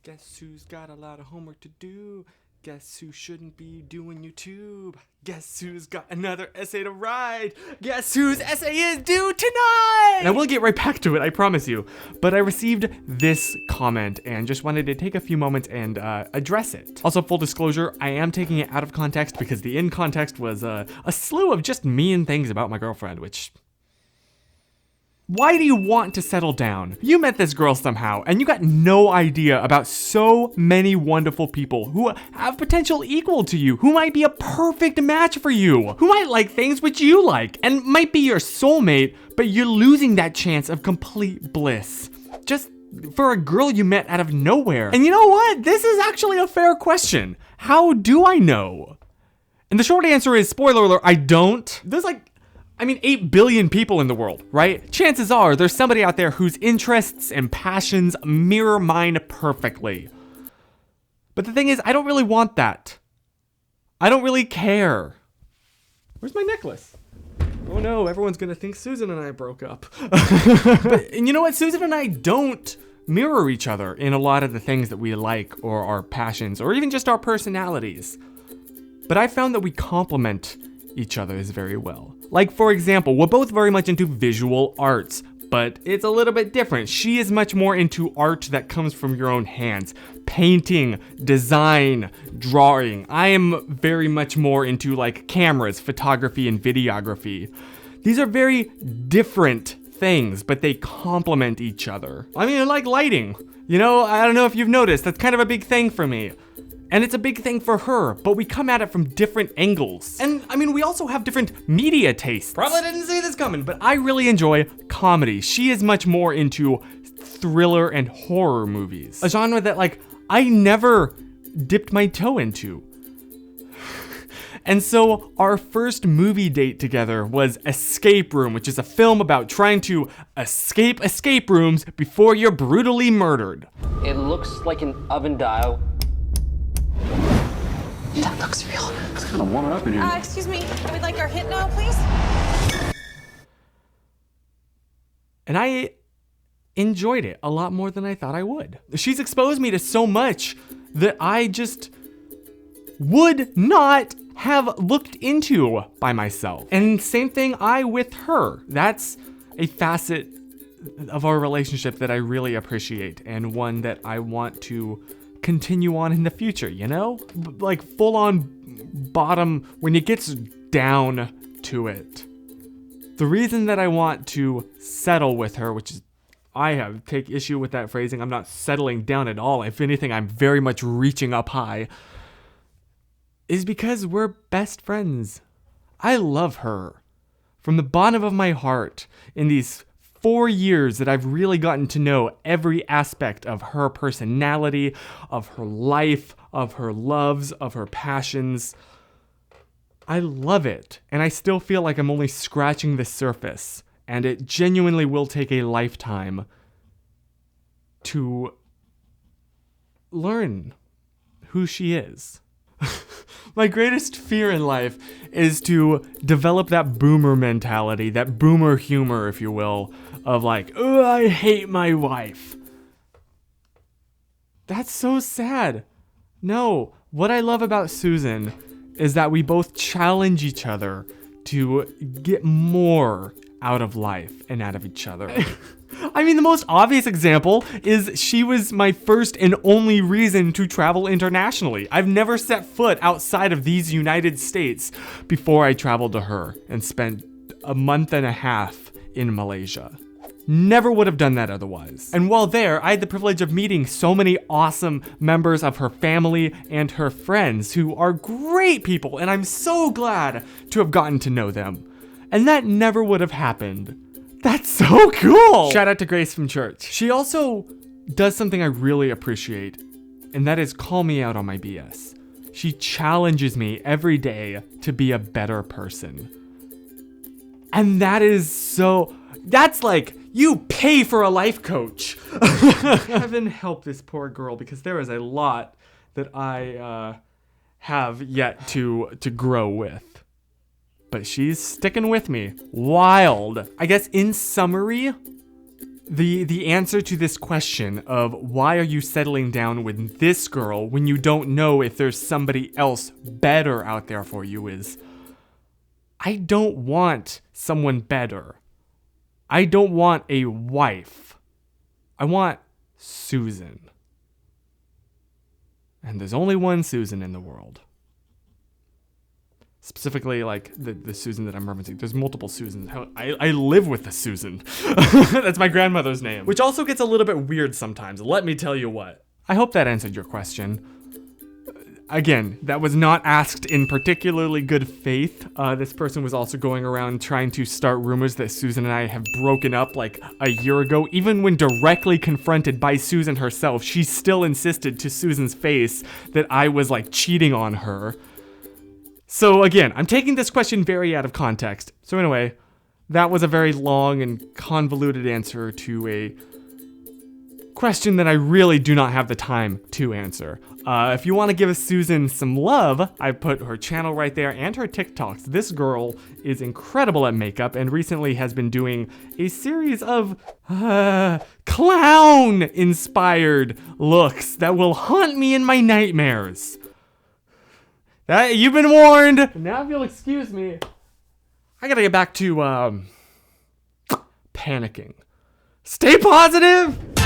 Guess who's got a lot of homework to do? Guess who shouldn't be doing YouTube? Guess who's got another essay to write? Guess whose essay is due tonight? And I will get right back to it, I promise you. But I received this comment and just wanted to take a few moments and address it. Also, full disclosure, I am taking it out of context because the in context was a slew of just mean things about my girlfriend, which... Why do you want to settle down? You met this girl somehow, and you got no idea about so many wonderful people who have potential equal to you, who might be a perfect match for you, who might like things which you like, and might be your soulmate, but you're losing that chance of complete bliss. Just for a girl you met out of nowhere. And you know what? This is actually a fair question. How do I know? And the short answer is, spoiler alert, I don't. There's 8 billion people in the world, right? Chances are there's somebody out there whose interests and passions mirror mine perfectly. But the thing is, I don't really want that. I don't really care. Where's my necklace? Oh no, everyone's gonna think Susan and I broke up. And you know what? Susan and I don't mirror each other in a lot of the things that we like or our passions or even just our personalities. But I found that we complement each other very well. Like, for example, we're both very much into visual arts, but it's a little bit different. She is much more into art that comes from your own hands. Painting, design, drawing. I am very much more into cameras, photography, and videography. These are very different things, but they complement each other. I mean, like lighting. You know, I don't know if you've noticed, that's kind of a big thing for me. And it's a big thing for her, but we come at it from different angles. And I mean, we also have different media tastes. Probably didn't see this coming, but I really enjoy comedy. She is much more into thriller and horror movies. A genre that I never dipped my toe into. And so our first movie date together was Escape Room, which is a film about trying to escape escape rooms before you're brutally murdered. It looks like an oven dial. That looks real. It's kind of warming up in here. Excuse me. We'd like our hit now, please. And I enjoyed it a lot more than I thought I would. She's exposed me to so much that I just would not have looked into by myself. And same thing with her. That's a facet of our relationship that I really appreciate and one that I want to continue on in the future, you know? Like full on bottom when it gets down to it. The reason that I want to settle with her, which is take issue with that phrasing. I'm not settling down at all. If anything, I'm very much reaching up high, is because we're best friends. I love her from the bottom of my heart. In these 4 years that I've really gotten to know every aspect of her personality, of her life, of her loves, of her passions. I love it, and I still feel like I'm only scratching the surface, and it genuinely will take a lifetime to learn who she is. My greatest fear in life is to develop that boomer mentality, that boomer humor, if you will, of oh, I hate my wife. That's so sad. No, what I love about Susan is that we both challenge each other to get more out of life and out of each other. I mean, the most obvious example is she was my first and only reason to travel internationally. I've never set foot outside of these United States before I traveled to her and spent a month and a half in Malaysia. Never would have done that otherwise. And while there, I had the privilege of meeting so many awesome members of her family and her friends who are great people, and I'm so glad to have gotten to know them. And that never would have happened. That's so cool! Shout out to Grace from church. She also does something I really appreciate, and that is call me out on my BS. She challenges me every day to be a better person. And that is so... That's you pay for a life coach. Heaven help this poor girl, because there is a lot that I have yet to grow with. But she's sticking with me. Wild. I guess in summary, The answer to this question of why are you settling down with this girl when you don't know if there's somebody else better out there for you is, I don't want someone better. I don't want a wife. I want Susan. And there's only one Susan in the world. Specifically, like, the Susan that I'm referencing. There's multiple Susans. I live with the Susan. That's my grandmother's name. Which also gets a little bit weird sometimes, let me tell you what. I hope that answered your question. Again, that was not asked in particularly good faith. This person was also going around trying to start rumors that Susan and I have broken up like a year ago. Even when directly confronted by Susan herself, she still insisted to Susan's face that I was like cheating on her. So again, I'm taking this question very out of context. So anyway, that was a very long and convoluted answer to a question that I really do not have the time to answer. If you want to give Susan some love, I put her channel right there and her TikToks. This girl is incredible at makeup and recently has been doing a series of clown-inspired looks that will haunt me in my nightmares. You've been warned. Now if you'll excuse me, I gotta get back to panicking. Stay positive.